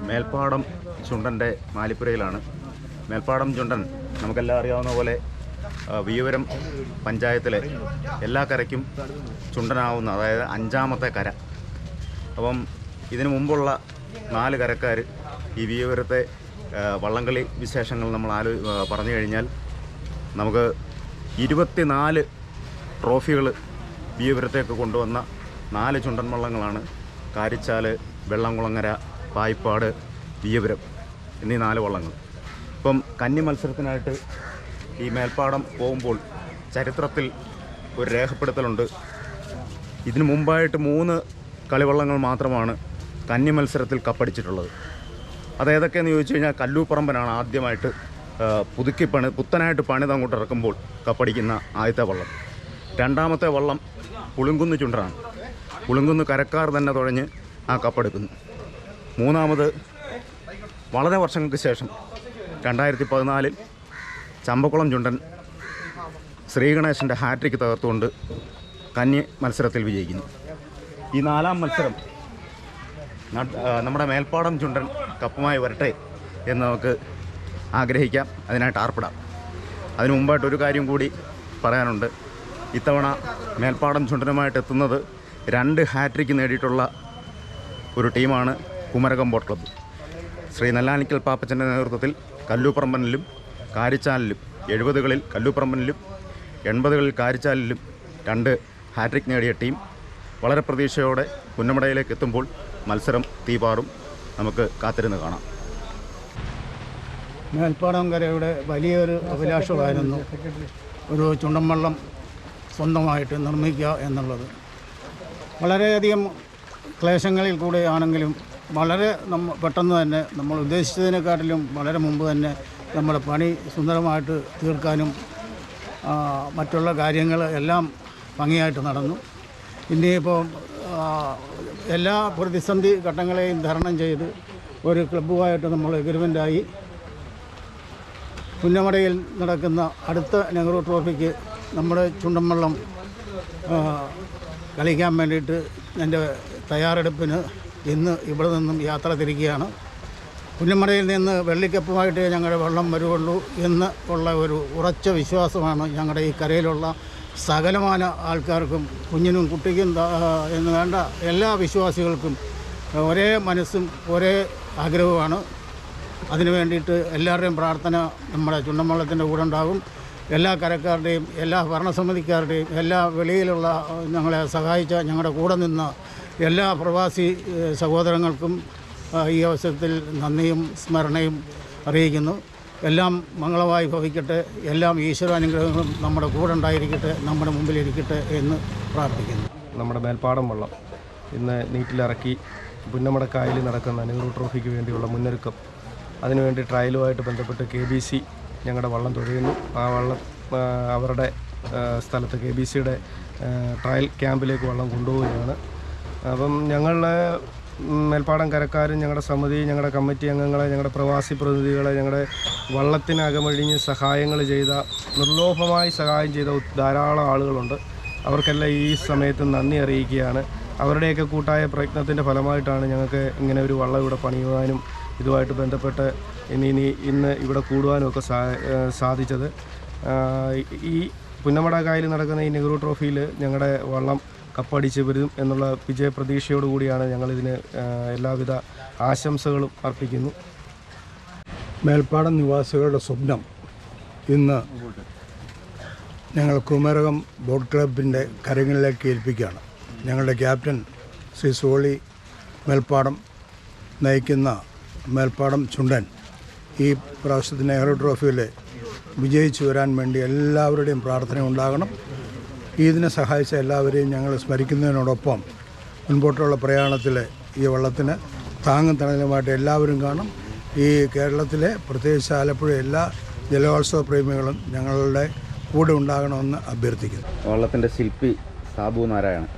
മേൽപ്പാടം ചുണ്ടൻ്റെ മാലിപ്പുരയിലാണ്. മേൽപ്പാടം ചുണ്ടൻ നമുക്കെല്ലാം അറിയാവുന്ന പോലെ വിയ്യൂരം പഞ്ചായത്തിലെ എല്ലാ കരയ്ക്കും ചുണ്ടനാവുന്ന, അതായത് 5ാമത്തെ കര. അപ്പം ഇതിനു മുമ്പുള്ള 4 കരക്കാർ ഈ വിയ്യൂരത്തെ വള്ളംകളി വിശേഷങ്ങൾ നമ്മൾ പറഞ്ഞു കഴിഞ്ഞാൽ നമുക്ക് 24 ട്രോഫികൾ വിയ്യൂരത്തേക്ക് കൊണ്ടുവന്ന 4 ചുണ്ടൻ വള്ളങ്ങളാണ് കാരിച്ചാൽ, വെള്ളംകുളങ്ങര, പായിപ്പാട്, വിയ്യൂരം എന്നീ 4 വള്ളങ്ങൾ. ഇപ്പം കന്നി മത്സരത്തിനായിട്ട് ഈ മേൽപ്പാടം പോകുമ്പോൾ ചരിത്രത്തിൽ ഒരു രേഖപ്പെടുത്തലുണ്ട്. ഇതിനു മുമ്പായിട്ട് 3 കളിവള്ളങ്ങൾ മാത്രമാണ് കന്നി മത്സരത്തിൽ കപ്പടിച്ചിട്ടുള്ളത്. അതേതൊക്കെയെന്ന് ചോദിച്ചു കഴിഞ്ഞാൽ കല്ലൂപ്പറമ്പനാണ് ആദ്യമായിട്ട് പുത്തനായിട്ട് പണിത് അങ്ങോട്ട് ഇറക്കുമ്പോൾ കപ്പടിക്കുന്ന ആദ്യത്തെ വള്ളം. 2ാമത്തെ വള്ളം പുളിങ്കുന്ന് ചുണ്ടനാണ്. പുളിങ്കുന്ന് കരക്കാർ തന്നെ തുഴഞ്ഞ് ആ കപ്പെടുക്കുന്നു. 3ാമത് വളരെ വർഷങ്ങൾക്ക് ശേഷം 2014 ചമ്പക്കുളം ചുണ്ടൻ ശ്രീഗണേശൻ്റെ ഹാട്രിക്ക് തകർത്തുകൊണ്ട് കന്നി മത്സരത്തിൽ വിജയിക്കുന്നു. ഈ 4ാം മത്സരം നമ്മുടെ മേൽപ്പാടം ചുണ്ടൻ കപ്പുമായി വരട്ടെ എന്ന് നമുക്ക് ആഗ്രഹിക്കാം, അതിനായിട്ട് ആർപ്പിടാം. അതിനു മുമ്പായിട്ട് ഒരു കാര്യം കൂടി പറയാനുണ്ട്. ഇത്തവണ മേൽപ്പാടം ചുണ്ടനുമായിട്ട് എത്തുന്നത് 2 ഹാട്രിക്ക് നേടിയിട്ടുള്ള ഒരു ടീമാണ് കുമരകം ബോട്ട് ക്ലബ്ബ്. ശ്രീ നെല്ലാനിക്കൽ പാപ്പച്ചൻ്റെ നേതൃത്വത്തിൽ കല്ലൂപ്പറമ്പനിലും കാരിച്ചാലിലും 70കളിൽ കല്ലൂപ്പറമ്പനിലും 80കളിൽ കാരിച്ചാലിലും 2 ഹാട്രിക് നേടിയ ടീം വളരെ പ്രതീക്ഷയോടെ പുന്നമടയിലേക്ക് എത്തുമ്പോൾ മത്സരം തീപാറും. നമുക്ക് കാത്തിരുന്ന് കാണാം. മേൽപ്പാടം കരയുടെ വലിയൊരു അഭിലാഷമായിരുന്നു ഒരു ചുണ്ടൻ വള്ളം സ്വന്തമായിട്ട് നിർമ്മിക്കുക എന്നുള്ളത്. വളരെയധികം ക്ലേശങ്ങളിൽ കൂടെ ആണെങ്കിലും വളരെ പെട്ടെന്ന് തന്നെ നമ്മൾ ഉദ്ദേശിച്ചതിനെക്കാട്ടിലും വളരെ മുമ്പ് തന്നെ നമ്മുടെ പണി സുന്ദരമായിട്ട് തീർക്കാനും മറ്റുള്ള കാര്യങ്ങൾ എല്ലാം ഭംഗിയായിട്ട് നടന്നു. ഇനിയിപ്പോൾ എല്ലാ പ്രതിസന്ധി ഘട്ടങ്ങളെയും തരണം ചെയ്ത് ഒരു ക്ലബ്ബുമായിട്ട് നമ്മൾ എഗ്രിമെൻ്റായി പുന്നമടയിൽ നടക്കുന്ന അടുത്ത നെഹ്റു ട്രോഫിക്ക് നമ്മുടെ ചുണ്ടൻ വള്ളം കളിക്കാൻ വേണ്ടിയിട്ട് എൻ്റെ തയ്യാറെടുപ്പിന് ഇന്ന് ഇവിടെ നിന്നും യാത്ര തിരിക്കുകയാണ്. പുന്നമടയിൽ നിന്ന് വെള്ളിക്കപ്പുമായിട്ട് ഞങ്ങളുടെ വള്ളം വരുള്ളൂ എന്ന് ഉള്ള ഒരു ഉറച്ച വിശ്വാസമാണ് ഞങ്ങളുടെ ഈ കരയിലുള്ള സകലമാന ആൾക്കാർക്കും, കുഞ്ഞിനും കുട്ടിക്കും എന്ന് വേണ്ട എല്ലാ വിശ്വാസികൾക്കും ഒരേ മനസ്സും ഒരേ ആഗ്രഹവുമാണ്. അതിനു വേണ്ടിയിട്ട് എല്ലാവരുടെയും പ്രാർത്ഥന നമ്മുടെ ചുണ്ടൻ വള്ളത്തിൻ്റെ കൂടെ ഉണ്ടാകും. എല്ലാ കരക്കാരുടെയും എല്ലാ ഭരണസമിതിക്കാരുടെയും എല്ലാ വെളിയിലുള്ള ഞങ്ങളെ സഹായിച്ച ഞങ്ങളുടെ കൂടെ നിന്ന എല്ലാ പ്രവാസി സഹോദരങ്ങൾക്കും ഈ അവസരത്തിൽ നന്ദിയും സ്മരണയും അറിയിക്കുന്നു. എല്ലാം മംഗളമായി ഭവിക്കട്ടെ. എല്ലാം ഈശ്വരാനുഗ്രഹങ്ങളും നമ്മുടെ കൂടെ ഉണ്ടായിരിക്കട്ടെ, നമ്മുടെ മുമ്പിലിരിക്കട്ടെ എന്ന് പ്രാർത്ഥിക്കുന്നു. നമ്മുടെ മേൽപ്പാടം വള്ളം ഇന്ന് നീറ്റിലിറക്കി പുന്നമടക്കായലിൽ നടക്കുന്ന നെഹ്റു ട്രോഫിക്ക് വേണ്ടിയുള്ള മുന്നൊരുക്കം, അതിനുവേണ്ടി ട്രയലുമായിട്ട് ബന്ധപ്പെട്ട് KBC ഞങ്ങളുടെ വള്ളം തുഴയുന്നു. ആ വള്ളം അവരുടെ സ്ഥലത്ത് KBCയുടെ ട്രയൽ ക്യാമ്പിലേക്ക് വള്ളം കൊണ്ടുപോവുകയാണ്. അപ്പം ഞങ്ങളുടെ മേൽപ്പാടം കരക്കാരും ഞങ്ങളുടെ സമിതി, ഞങ്ങളുടെ കമ്മിറ്റി അംഗങ്ങളെ, ഞങ്ങളുടെ പ്രവാസി പ്രതിനിധികളെ, ഞങ്ങളുടെ വള്ളത്തിന് അകമഴിഞ്ഞ് സഹായങ്ങൾ ചെയ്ത, നിർലോഭമായി സഹായം ചെയ്ത ധാരാളം ആളുകളുണ്ട്. അവർക്കെല്ലാം ഈ സമയത്ത് നന്ദി അറിയിക്കുകയാണ്. അവരുടെയൊക്കെ കൂട്ടായ പ്രയത്നത്തിൻ്റെ ഫലമായിട്ടാണ് ഞങ്ങൾക്ക് ഇങ്ങനെ ഒരു വള്ളം ഇവിടെ പണിയുവാനും ഇതുമായിട്ട് ബന്ധപ്പെട്ട് ഇന്ന് ഇവിടെ കൂടുവാനുമൊക്കെ സാധിച്ചത്. ഈ പുന്നമട കായലിൽ നടക്കുന്ന ഈ നെഹ്റു ട്രോഫിയിൽ ഞങ്ങളുടെ വള്ളം കപ്പടിച്ച് വരും എന്നുള്ള വിജയപ്രതീക്ഷയോടുകൂടിയാണ് ഞങ്ങളിതിന് എല്ലാവിധ ആശംസകളും അർപ്പിക്കുന്നു. മേൽപ്പാടം നിവാസികളുടെ സ്വപ്നം ഇന്ന് ഞങ്ങൾ കുമരകം ബോട്ട് ക്ലബിൻ്റെ കരങ്ങളിലേക്ക് ഏൽപ്പിക്കുകയാണ്. ഞങ്ങളുടെ ക്യാപ്റ്റൻ ശ്രീ സോളി മേൽപ്പാടം നയിക്കുന്ന മേൽപ്പാടം ചുണ്ടൻ ഈ പ്രാവശ്യത്തെ നെഹ്റു ട്രോഫിയിൽ വിജയിച്ചു വരാൻ വേണ്ടി എല്ലാവരുടെയും പ്രാർത്ഥന ഉണ്ടാകണം. ഇതിനെ സഹായിച്ച എല്ലാവരെയും ഞങ്ങൾ സ്മരിക്കുന്നതിനോടൊപ്പം മുൻപോട്ടുള്ള പ്രയാണത്തിൽ ഈ വള്ളത്തിന് താങ്ങും തണലുമായിട്ട് എല്ലാവരും കാണും. ഈ കേരളത്തിലെ പ്രത്യേകിച്ച് ആലപ്പുഴ എല്ലാ ജലോത്സവ പ്രേമികളും ഞങ്ങളുടെ കൂടെ ഉണ്ടാകണമെന്ന് അഭ്യർത്ഥിക്കുന്നു. വള്ളത്തിൻ്റെ ശില്പി സാബു നാരായണൻ.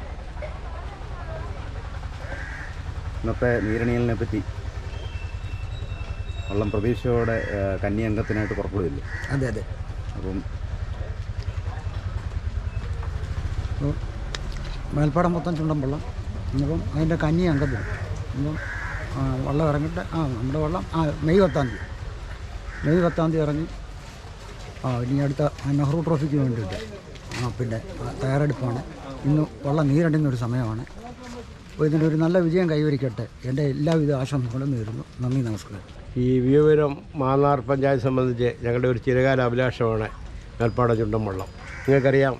ഇന്നത്തെ നീരണിയലിനെ പറ്റി വള്ളം പ്രതീക്ഷയോടെ കന്നി അംഗത്തിനായിട്ട് പുറപ്പെടുകയില്ലേ? അതെ അതെ. അപ്പം മേൽപ്പാടം മൊത്തം ചുണ്ടൻ വള്ളം ഇന്നിപ്പം അതിൻ്റെ കന്നി അംഗം പോകും. ഇപ്പം വള്ളം ഇറങ്ങിയിട്ട് നമ്മുടെ വള്ളം മെയ് 10 തീയതി ഇറങ്ങി ഇനി അടുത്ത നെഹ്റു ട്രോഫിക്ക് വേണ്ടിയിട്ട് പിന്നെ തയ്യാറെടുപ്പാണ്. ഇന്ന് വള്ളം നീരണ്ടുന്നൊരു സമയമാണ്. അപ്പോൾ ഇതിൻ്റെ ഒരു നല്ല വിജയം കൈവരിക്കട്ടെ. എൻ്റെ എല്ലാവിധ ആശംസകളും നേരുന്നു. നന്ദി, നമസ്കാരം. ഈ വിയപുരം മാന്നാർ പഞ്ചായത്ത് സംബന്ധിച്ച് ഞങ്ങളുടെ ഒരു ചിരകാല അഭിലാഷമാണ് മേൽപ്പാടം ചുണ്ടൻവള്ളം. നിങ്ങൾക്കറിയാം,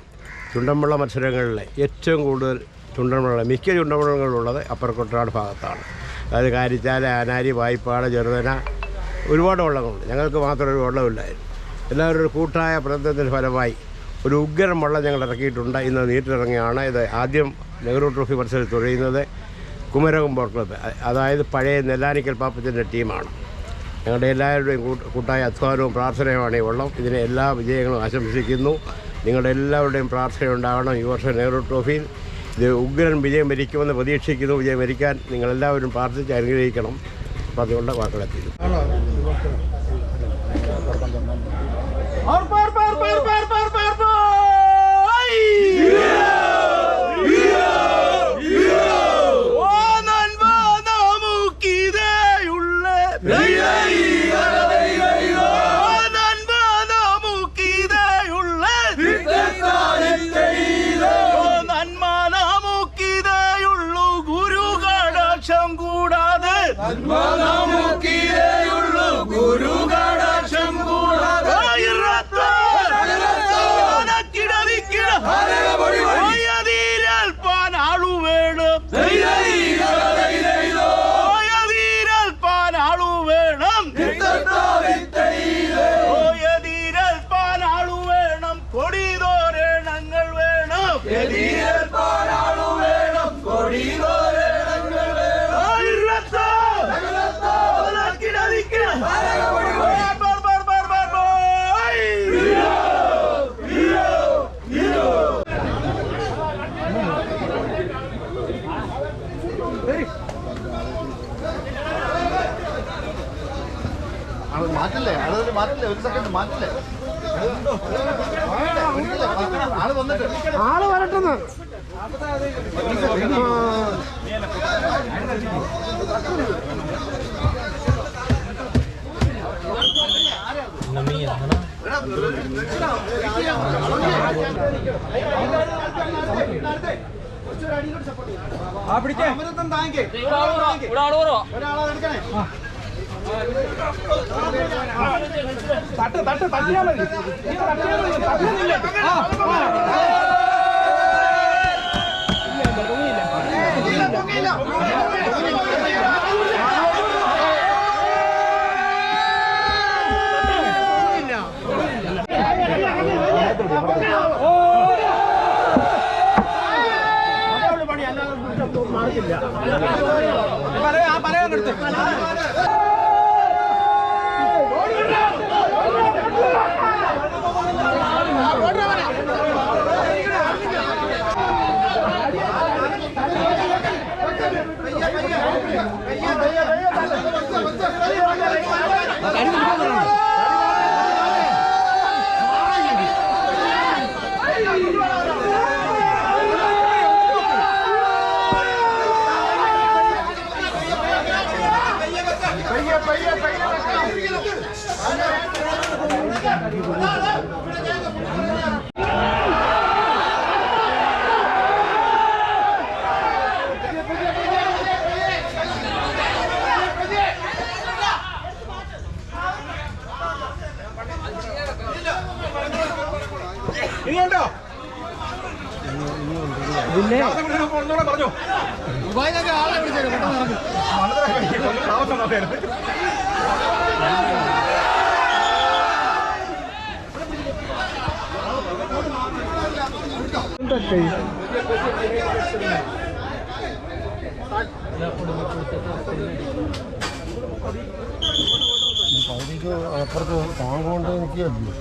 ചുണ്ടൻവള്ള മത്സരങ്ങളിൽ ഏറ്റവും കൂടുതൽ ചുണ്ടൻവള്ളം മിക്ക ചുണ്ടൻവള്ളങ്ങളുള്ളത് അപ്പർ കുട്ടനാട് ഭാഗത്താണ്. അതായത് കാരിച്ചാല, ആനാരി, വായ്പാട്, ചെറുതന, ഒരുപാട് വള്ളങ്ങളുണ്ട്. ഞങ്ങൾക്ക് മാത്രം ഒരു വള്ളമില്ലായിരുന്നു. എല്ലാവരും ഒരു കൂട്ടായ പ്രയത്നത്തിൻ്റെ ഫലമായി ഒരു ഉഗ്രൻ വള്ളം ഞങ്ങൾ ഇറക്കിയിട്ടുണ്ട്. ഇന്ന് നീറ്റിലിറങ്ങിയാണ്. ഇത് ആദ്യം നെഹ്റു ട്രോഫി മത്സരത്തിൽ തുഴയുന്നത് കുമരകം ബോട്ട് ക്ലബ്ബ്, അതായത് പഴയ നെല്ലാനിക്കൽ പാപ്പത്തിൻ്റെ ടീമാണ്. ഞങ്ങളുടെ എല്ലാവരുടെയും കൂട്ടായ അധ്വാനവും പ്രാർത്ഥനയുമാണ് ഈ വള്ളം. ഇതിന് എല്ലാ വിജയങ്ങളും ആശംസിക്കുന്നു. നിങ്ങളുടെ എല്ലാവരുടെയും പ്രാർത്ഥന ഈ വർഷം നെഹ്റു ട്രോഫിയിൽ ഇത് ഉഗ്രൻ വിജയം വരിക്കുമെന്ന് പ്രതീക്ഷിക്കുന്നു. വിജയം വരിക്കാൻ നിങ്ങളെല്ലാവരും പ്രാർത്ഥിച്ച് അനുഗ്രഹിക്കണം. അപ്പോൾ അതുകൊണ്ട് വാക്കുകളെത്തിയിരുന്നു. മാറ്റില്ലേ ഒരു സെക്കൻഡ് മാറ്റില്ലേ ആള് വന്നിട്ട് വരട്ടെന്ന് പയ്യെ അപ്പുറത്ത് താങ്കൊണ്ട് നിൽക്കുകയല്ലോ.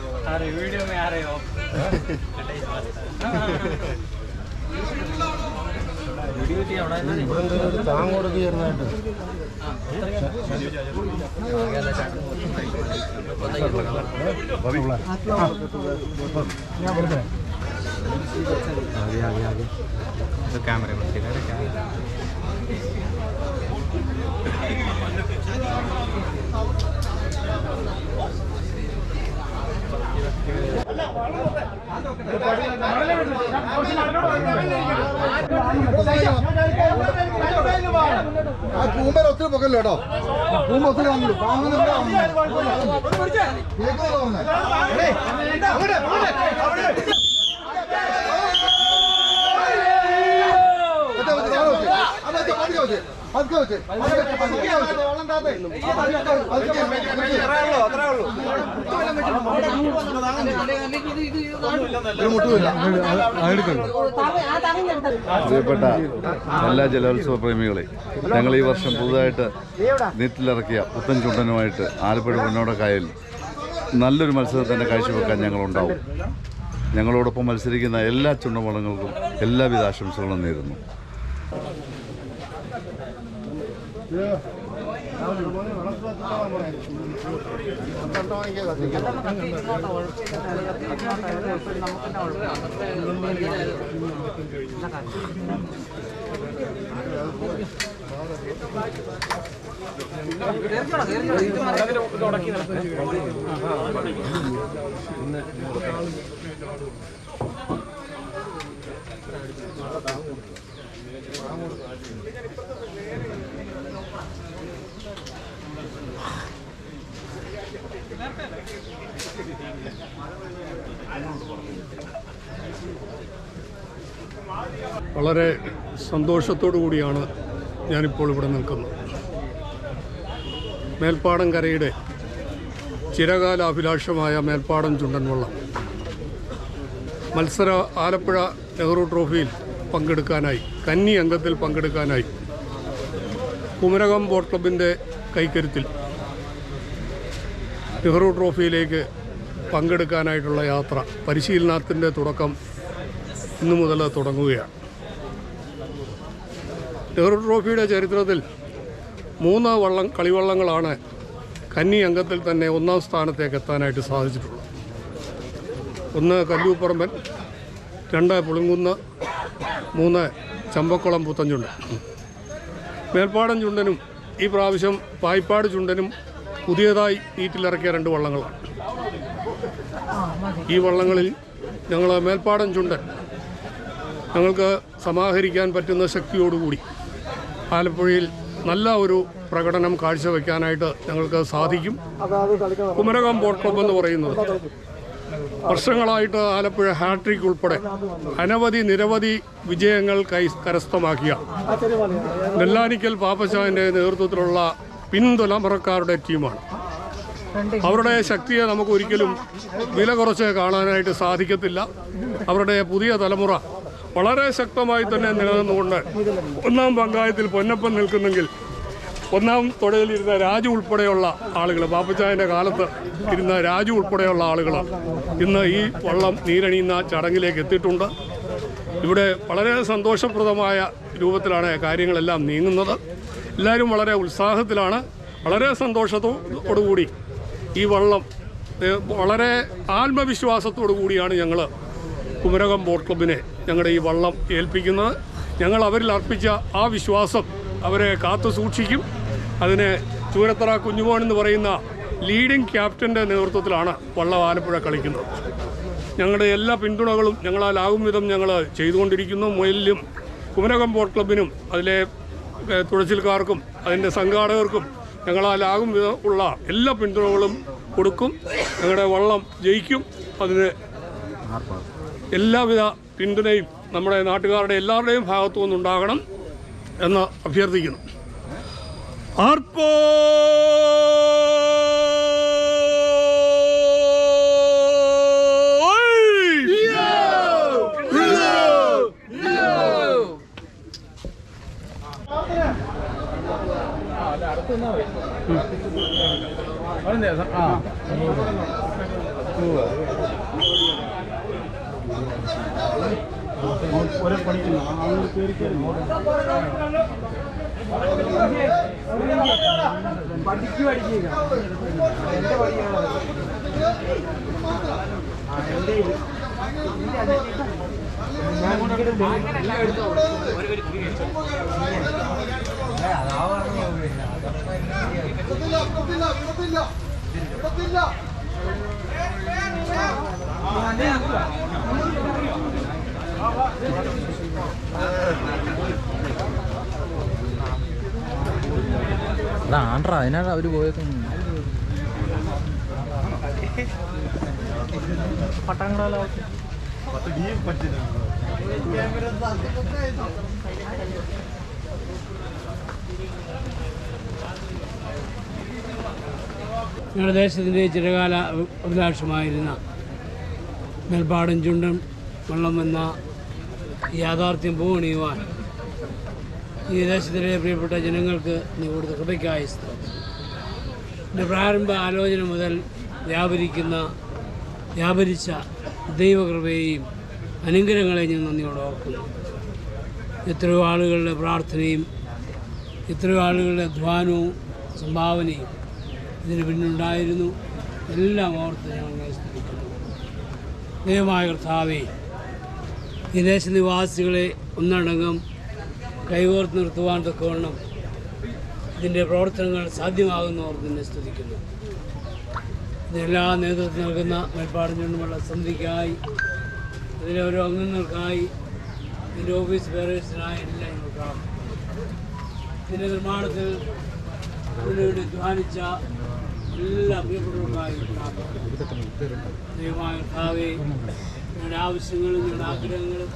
ഇവിടെ താങ്കോട് കയറുന്നതായിട്ട് ക്യാമറ ആ കൂമ്പർ ഒത്തിരി പൊക്കല്ലോ കേട്ടോ. കൂമ്പ ഒത്തിരി വാങ്ങുള്ളൂ. പ്രിയപ്പെട്ട എല്ലാ ജലോത്സവ പ്രേമികളെ, ഞങ്ങൾ ഈ വർഷം പുതുതായിട്ട് നീറ്റിലിറക്കിയ പുത്തൻ ചുണ്ടനുമായിട്ട് ആലപ്പുഴ പൊന്നോടക്കായൽ നല്ലൊരു മത്സരത്തിൻ്റെ കാഴ്ചവെക്കാൻ ഞങ്ങളുണ്ടാവും. ഞങ്ങളോടൊപ്പം മത്സരിക്കുന്ന എല്ലാ ചുണ്ടൻവള്ളങ്ങൾക്കും എല്ലാവിധ ആശംസകളും നേരുന്നു. വളരെ സന്തോഷത്തോടു കൂടിയാണ് ഞാനിപ്പോൾ ഇവിടെ നിൽക്കുന്നത്. മേൽപ്പാടം കരയുടെ ചിരകാല അഭിലാഷമായ മേൽപ്പാടം ചുണ്ടൻവള്ളം മത്സര ആലപ്പുഴ നെഹ്റു ട്രോഫിയിൽ പങ്കെടുക്കാനായി, കന്നി അംഗത്തിൽ പങ്കെടുക്കാനായി കുമരകം ബോട്ട് ക്ലബിൻ്റെ കൈക്കരുത്തിൽ നെഹ്റു ട്രോഫിയിലേക്ക് പങ്കെടുക്കാനായിട്ടുള്ള യാത്ര പരിശീലനത്തിൻ്റെ തുടക്കം ഇന്നു മുതൽ തുടങ്ങുകയാണ്. നെഹ്റു ട്രോഫിയുടെ ചരിത്രത്തിൽ 3 കളിവള്ളങ്ങളാണ് കന്നി അംഗത്തിൽ തന്നെ 1-ാം സ്ഥാനത്തേക്ക് എത്താനായിട്ട് സാധിച്ചിട്ടുള്ളത്. 1 കല്ലൂപ്പറമ്പൻ, 2 പുളിങ്കുന്ന്, 3 ചമ്പക്കുളം പുത്തൻചുണ്ടൻ. മേൽപ്പാടം ചുണ്ടനും ഈ പ്രാവശ്യം പായിപ്പാട് ചുണ്ടനും പുതിയതായി നീറ്റിലിറക്കിയ 2 വള്ളങ്ങളാണ്. ഈ വള്ളങ്ങളിൽ ഞങ്ങൾ മേൽപ്പാടം ചുണ്ടൻ ഞങ്ങൾക്ക് സമാഹരിക്കാൻ പറ്റുന്ന ശക്തിയോടുകൂടി ആലപ്പുഴയിൽ നല്ല ഒരു പ്രകടനം കാഴ്ചവെക്കാനായിട്ട് ഞങ്ങൾക്ക് സാധിക്കും. കുമരകം ബോട്ട് ക്ലബ്ബ് എന്ന് പറയുന്നത് വർഷങ്ങളായിട്ട് ആലപ്പുഴ ഹാട്രിക് ഉൾപ്പെടെ നിരവധി വിജയങ്ങൾ കരസ്ഥമാക്കിയ നെല്ലാനിക്കൽ പാപ്പച്ചായൻ്റെ നേതൃത്വത്തിലുള്ള പിൻതലമുറക്കാരുടെ ടീമാണ്. അവരുടെ ശക്തിയെ നമുക്ക് ഒരിക്കലും വില കുറച്ച് കാണാനായിട്ട് സാധിക്കത്തില്ല. അവരുടെ പുതിയ തലമുറ വളരെ ശക്തമായി തന്നെ നിലനിന്നുകൊണ്ട് 1-ാം പങ്കായത്തിൽ പൊന്നപ്പൻ നിൽക്കുന്നെങ്കിൽ 1-ാം തൊടയിലിരുന്ന രാജു ഉൾപ്പെടെയുള്ള ആളുകൾ, പാപ്പച്ചായൻ്റെ കാലത്ത് ഇരുന്ന രാജു ഉൾപ്പെടെയുള്ള ആളുകൾ ഇന്ന് ഈ വള്ളം നീരണിയുന്ന ചടങ്ങിലേക്ക് എത്തിയിട്ടുണ്ട്. ഇവിടെ വളരെ സന്തോഷപ്രദമായ രൂപത്തിലാണ് കാര്യങ്ങളെല്ലാം നീങ്ങുന്നത്. എല്ലാവരും വളരെ ഉത്സാഹത്തിലാണ്. വളരെ സന്തോഷത്തോടുകൂടി ഈ വള്ളം വളരെ ആത്മവിശ്വാസത്തോടു കൂടിയാണ് ഞങ്ങൾ കുമരകം ബോട്ട് ക്ലബിനെ ഞങ്ങളുടെ ഈ വള്ളം ഏൽപ്പിക്കുന്നത്. ഞങ്ങൾ അവരിൽ അർപ്പിച്ച ആ വിശ്വാസം അവരെ കാത്തു സൂക്ഷിക്കും. അതിന് ചൂരത്തറ കുഞ്ഞുമോൻ എന്ന് പറയുന്ന ലീഡിംഗ് ക്യാപ്റ്റൻ്റെ നേതൃത്വത്തിലാണ് വള്ളം ആലപ്പുഴ കളിക്കുന്നത്. ഞങ്ങളുടെ എല്ലാ പിന്തുണകളും ഞങ്ങളാലാകും വിധം ഞങ്ങൾ ചെയ്തുകൊണ്ടിരിക്കുന്നു. മുയലിലും കുമരകം ബോട്ട് ക്ലബിനും അതിലെ തുഴച്ചിൽക്കാർക്കും അതിൻ്റെ സംഘാടകർക്കും ഞങ്ങളാലാകും വിധം ഉള്ള എല്ലാ പിന്തുണകളും കൊടുക്കും. ഞങ്ങളുടെ വള്ളം ജയിക്കും. അതിന് എല്ലാവിധ പിന്തുണയും നമ്മുടെ നാട്ടുകാരുടെ എല്ലാവരുടെയും ഭാഗത്തു നിന്നുണ്ടാകണം എന്ന് അഭ്യർത്ഥിക്കുന്നു. ആർപ്പോ ആണ്ട്രാ അതിനാണ് അവർ പോയേക്കുന്നത്. പട്ടാങ്കള ഞങ്ങളുടെ ദേശത്തിൻ്റെ ചിരകാല അഭിലാഷമായിരുന്ന മേൽപ്പാടം ചുണ്ടൻ വള്ളം എന്ന യാഥാർത്ഥ്യം പൂവണിയുവാൻ ഈ ദേശത്തിലെ പ്രിയപ്പെട്ട ജനങ്ങൾക്ക് നീ കൊടുത്ത കൃപയ്ക്കായി സ്തോത്രം. എൻ്റെ പ്രാരംഭ ആലോചന മുതൽ വ്യാപരിച്ച ദൈവകൃപയെയും അനുഗ്രഹങ്ങളെയും ഞാൻ നന്ദിയോടെ ഓർക്കുന്നു. എത്രയോ ആളുകളുടെ പ്രാർത്ഥനയും എത്രയോ ആളുകളുടെ അധ്വാനവും സംഭാവനയും ഇതിന് പിന്നുണ്ടായിരുന്നു. എല്ലാം ഓർത്ത് ഞങ്ങൾ സ്തുതിക്കുന്നു. ദൈവമായ കർത്താവേ, ഈ ദേശനിവാസികളെ ഒന്നടങ്കം കൈകോർത്ത് നിർത്തുവാൻ തക്കവണ്ണം ഇതിൻ്റെ പ്രവർത്തനങ്ങൾ സാധ്യമാകുന്നവർ നിന്നെ സ്തുതിക്കുന്നു. ഇതിനെല്ലാം നേതൃത്വം നൽകുന്ന മേൽപ്പാടം ചുണ്ടുമുള്ള സമിതിക്കായി, ഇതിലെ ഓരോ അംഗങ്ങൾക്കായി, ഇതിൻ്റെ ഓഫീസ് ബേറേഴ്സിനായി എല്ലാം ഞങ്ങൾ പ്രാർത്ഥിക്കുന്നു. ഇതിൻ്റെ നിർമ്മാണത്തിൽ ഇതിനുവേണ്ടി അധ്വാനിച്ച എല്ലാ പ്രിയപ്പെട്ടവർക്കായി പ്രാർത്ഥിക്കുന്നു. ദൈവമായ കർത്താവേ, ഞങ്ങളുടെ ആവശ്യങ്ങളും ഞങ്ങളുടെ ആഗ്രഹങ്ങളും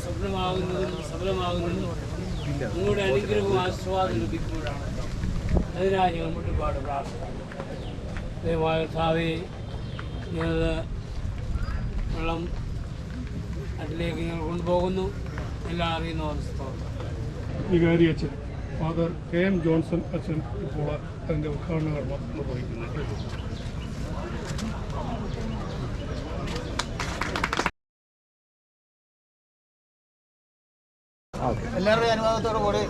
സ്വപ്നമാകുന്നതും സഫലമാകുന്നതും നിങ്ങളുടെ അനുഗ്രഹവും ആശീർവാദം ലഭിക്കുമ്പോഴാണ്. അതിനായി ഞങ്ങൾ മുട്ടുപാട് പ്രാർത്ഥിക്കുന്നു. ദൈവമായ കർത്താവേ, ഞങ്ങൾ വെള്ളം അതിലേക്ക് ഞങ്ങൾ കൊണ്ടുപോകുന്നു. എല്ലാം അറിയുന്ന സ്തോത്രം. വികാരി അച്ഛൻ ഫാദർ KM ജോൺസൺ അച്ഛൻ ഇപ്പോൾ അതിൻ്റെ ഉദ്ഘാടന കർമ്മം നിർവഹിക്കുന്നു. എല്ലാവരുടെയും അനുവാദത്തോടു കൂടി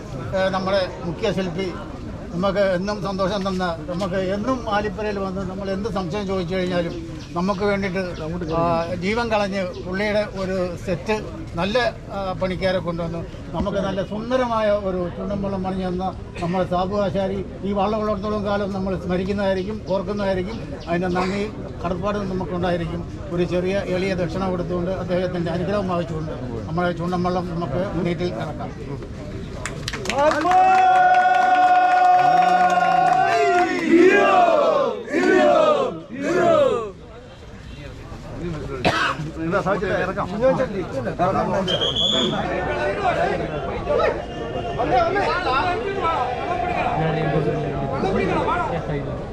നമ്മുടെ മുഖ്യ ശില്പി നമുക്ക് എന്നും സന്തോഷം തന്ന, നമുക്ക് എന്നും ആലിപ്പുരയിൽ വന്ന് നമ്മൾ എന്ത് സംശയം ചോദിച്ചു കഴിഞ്ഞാലും നമുക്ക് വേണ്ടിയിട്ട് ജീവൻ കളഞ്ഞ് പുള്ളിയുടെ ഒരു സെറ്റ് നല്ല പണിക്കാരെ കൊണ്ടുവന്നു നമുക്ക് നല്ല സുന്ദരമായ ഒരു ചുണ്ടൻവള്ളം പണിഞ്ഞു തന്ന നമ്മുടെ സാബുആശാരി ഈ വള്ളമുള്ളിടത്തോളം കാലം നമ്മൾ സ്മരിക്കുന്നതായിരിക്കും, ഓർക്കുന്നതായിരിക്കും. അതിൻ്റെ നന്ദി കടപ്പാടും നമുക്കുണ്ടായിരിക്കും. ഒരു ചെറിയ എളിയ ദക്ഷിണ കൊടുത്തുകൊണ്ട് അദ്ദേഹത്തിൻ്റെ അനുഗ്രഹം വാങ്ങിച്ചുകൊണ്ട് നമ്മുടെ ചുണ്ടൻവള്ളം നമുക്ക് നീറ്റിൽ ഇറക്കാം.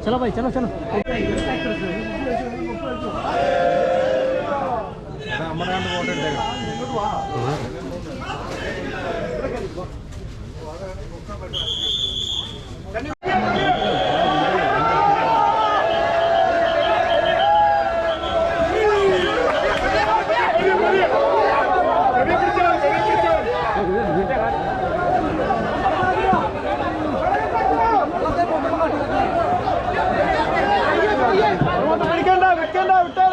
चलो भाई, चलो चलो. വിൽക്കണ്ട വിൽക്കണ്ട വിട്ടേ.